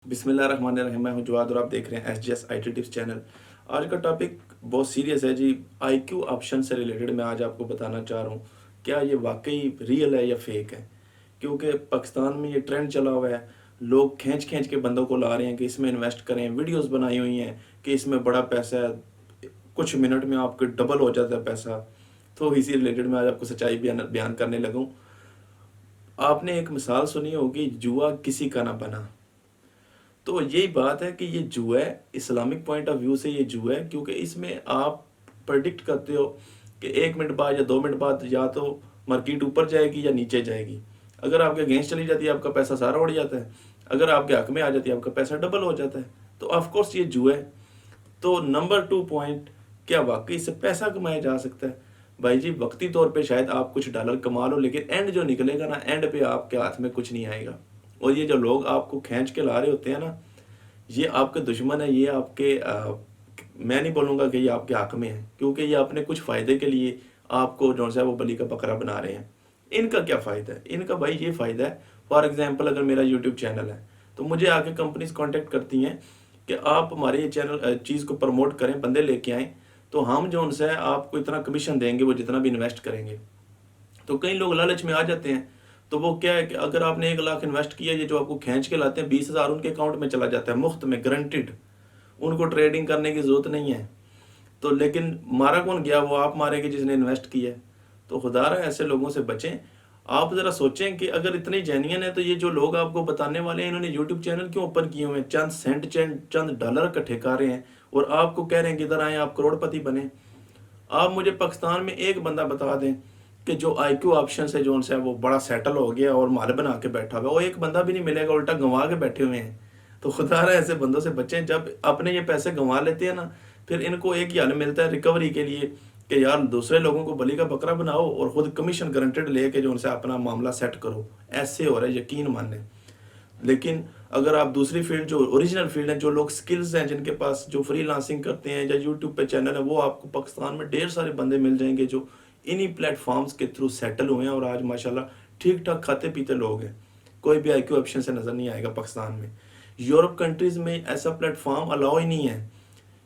बिस्मिल्लाहिर्रहमानिर्रहीम। मैं हूं जवाद और आप देख रहे हैं SGS IT टिप्स चैनल। आज का टॉपिक बहुत सीरियस है जी। IQ ऑप्शन से रिलेटेड मैं आज आपको बताना चाह रहा हूँ, क्या ये वाकई रियल है या फेक है। क्योंकि पाकिस्तान में ये ट्रेंड चला हुआ है, लोग खींच खींच के बंदों को ला रहे हैं कि इसमें इन्वेस्ट करें, वीडियोस बनाई हुई हैं कि इसमें बड़ा पैसा है, कुछ मिनट में आपके डबल हो जाता है पैसा। तो इसी रिलेटेड मैं आज आपको सच्चाई बयान करने लगा हूँ। आपने एक मिसाल सुनी होगी, जुआ किसी का ना बना। तो यही बात है कि ये जुआ है, इस्लामिक पॉइंट ऑफ व्यू से ये जुआ है, क्योंकि इसमें आप प्रेडिक्ट करते हो कि 1 मिनट बाद या 2 मिनट बाद या तो मार्केट ऊपर जाएगी या नीचे जाएगी। अगर आपके अगेंस्ट चली जाती है आपका पैसा सारा उड़ जाता है, अगर आपके हक में आ जाती है आपका पैसा डबल हो जाता है। तो ऑफकोर्स ये जुआ है। तो नंबर 2 पॉइंट, क्या वाकई इससे पैसा कमाया जा सकता है? भाई जी, वक्ती तौर पे शायद आप कुछ डॉलर कमा लो, लेकिन एंड जो निकलेगा ना, एंड पे आपके हाथ में कुछ नहीं आएगा। और ये जो लोग आपको खींच के ला रहे होते हैं ना, ये आपके दुश्मन है। ये आपके मैं नहीं बोलूँगा कि ये आपके हक में है, क्योंकि ये अपने कुछ फ़ायदे के लिए आपको जो है वो बलि का बकरा बना रहे हैं। इनका क्या फ़ायदा है? इनका भाई ये फ़ायदा है, फॉर एग्जांपल अगर मेरा यूट्यूब चैनल है तो मुझे आके कंपनीज कांटेक्ट करती हैं कि आप हमारे ये चैनल चीज़ को प्रमोट करें, बंदे लेके आएँ, तो हम जो उनसे आपको इतना कमीशन देंगे वो जितना भी इन्वेस्ट करेंगे। तो कई लोग लालच में आ जाते हैं। तो वो क्या है कि अगर आपने 1 लाख इन्वेस्ट किया, ये जो आपको खींच के लाते हैं 20,000 उनके अकाउंट में चला जाता है मुफ्त में, गारंटीड। उनको ट्रेडिंग करने की जरूरत नहीं है। तो लेकिन मारा कौन गया? वो आप मारेंगे जिसने इन्वेस्ट किया है। तो खुदारा ऐसे लोगों से बचें। आप ज़रा सोचें कि अगर इतनी जेन्युइन है तो ये जो लोग आपको बताने वाले हैं, इन्होंने यूट्यूब चैनल क्यों ओपन किए हुए हैं? चंद सेंट चंद डॉलर इकट्ठे कर रहे हैं और आपको कह रहे हैं कि इधर आए आप करोड़पति बने। आप मुझे पाकिस्तान में एक बंदा बता दें कि जो IQ ऑप्शन से जो उनसे वो बड़ा सेटल हो गया और माल बना के बैठा हुआ, वो एक बंदा भी नहीं मिलेगा, उल्टा गंवा के बैठे हुए हैं। तो खुदा रहा ऐसे बंदों से बचें। जब अपने ये पैसे गंवा लेते हैं ना, फिर इनको एक ही हल मिलता है रिकवरी के लिए कि यार दूसरे लोगों को बलि का बकरा बनाओ और खुद कमीशन गारंटेड लेके जो उनसे अपना मामला सेट करो। ऐसे हो रहा है, यकीन माने। लेकिन अगर आप दूसरी फील्ड, जो ओरिजिनल फील्ड है, जो लोग स्किल्स हैं जिनके पास, जो फ्रीलांसिंग करते हैं या यूट्यूब पे चैनल है, वो आपको पाकिस्तान में ढेर सारे बंदे मिल जाएंगे जो इन्हीं प्लेटफॉर्म्स के थ्रू सेटल हुए हैं और आज माशाल्लाह ठीक ठाक खाते पीते लोग हैं। कोई भी IQ ऑप्शन से नज़र नहीं आएगा पाकिस्तान में। यूरोप कंट्रीज़ में ऐसा प्लेटफॉर्म अलाउ ही नहीं है,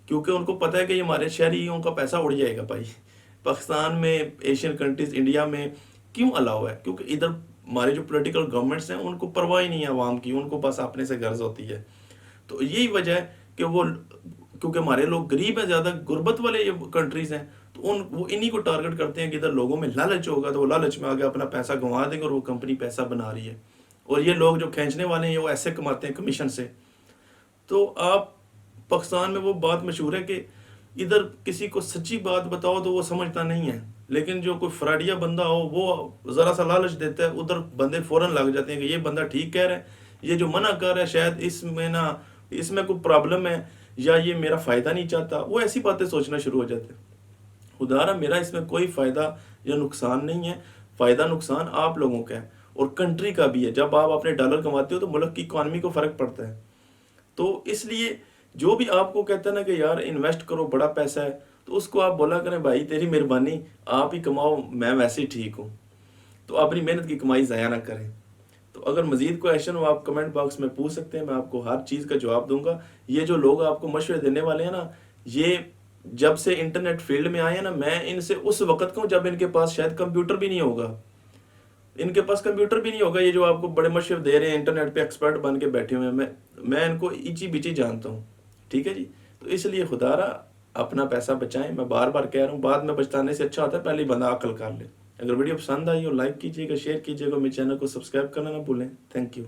क्योंकि उनको पता है कि ये हमारे शहरियों का पैसा उड़ जाएगा। भाई पाकिस्तान में, एशियन कंट्रीज़, इंडिया में क्यों अलाउ है? क्योंकि इधर हमारे जो पॉलिटिकल गवर्नमेंट्स हैं उनको परवाह ही नहीं है आवाम की, उनको बस अपने से गर्ज होती है। तो यही वजह है कि वो, क्योंकि हमारे लोग गरीब हैं, ज़्यादा गुर्बत वाले ये कंट्रीज़ हैं, तो वो इन्हीं को टारगेट करते हैं कि इधर लोगों में लालच होगा तो वो लालच में आगे अपना पैसा गंवा देंगे और वो कंपनी पैसा बना रही है। और ये लोग जो खींचने वाले हैं वो ऐसे कमाते हैं कमीशन से। तो आप, पाकिस्तान में वो बात मशहूर है कि इधर किसी को सच्ची बात बताओ तो वो समझता नहीं है, लेकिन जो कोई फ्रॉडिया बंदा हो वो ज़रा सा लालच देता है, उधर बंदे फ़ौरन लग जाते हैं कि ये बंदा ठीक कह रहा है, ये जो मना कर रहा है शायद इसमें कोई प्रॉब्लम है, या ये मेरा फ़ायदा नहीं चाहता। वो ऐसी बातें सोचना शुरू हो जाते हैं। उदाहरण, मेरा इसमें कोई फ़ायदा या नुकसान नहीं है। फ़ायदा नुकसान आप लोगों का है और कंट्री का भी है। जब आप अपने डॉलर कमाते हो तो मुल्क की इकॉनमी को फ़र्क पड़ता है। तो इसलिए जो भी आपको कहता है ना कि यार इन्वेस्ट करो, बड़ा पैसा है, तो उसको आप बोला करें भाई तेरी मेहरबानी, आप ही कमाओ, मैं वैसे ही ठीक हूँ। तो अपनी मेहनत की कमाई ज़ाया ना करें। तो अगर मज़ीद क्वेश्चन हो आप कमेंट बॉक्स में पूछ सकते हैं, मैं आपको हर चीज़ का जवाब दूंगा। ये जो लोग आपको मशवरे देने वाले हैं ना, ये जब से इंटरनेट फील्ड में आए हैं ना, मैं इनसे उस वक्त कहूँ जब इनके पास शायद कंप्यूटर भी नहीं होगा। इनके पास कंप्यूटर भी नहीं होगा। ये जो आपको बड़े मशवरे दे रहे हैं, इंटरनेट पे एक्सपर्ट बन के बैठे हुए हैं, मैं इनको इची बिची जानता हूँ। ठीक है जी। तो इसलिए खुदारा अपना पैसा बचाएं। मैं बार बार कह रहा हूँ, बाद में बचताने से अच्छा होता है पहले ही बंदा अकल कर ले। अगर वीडियो पसंद आई हो लाइक कीजिएगा, शेयर कीजिएगा, मेरे चैनल को सब्सक्राइब करना ना भूलें। Thank you.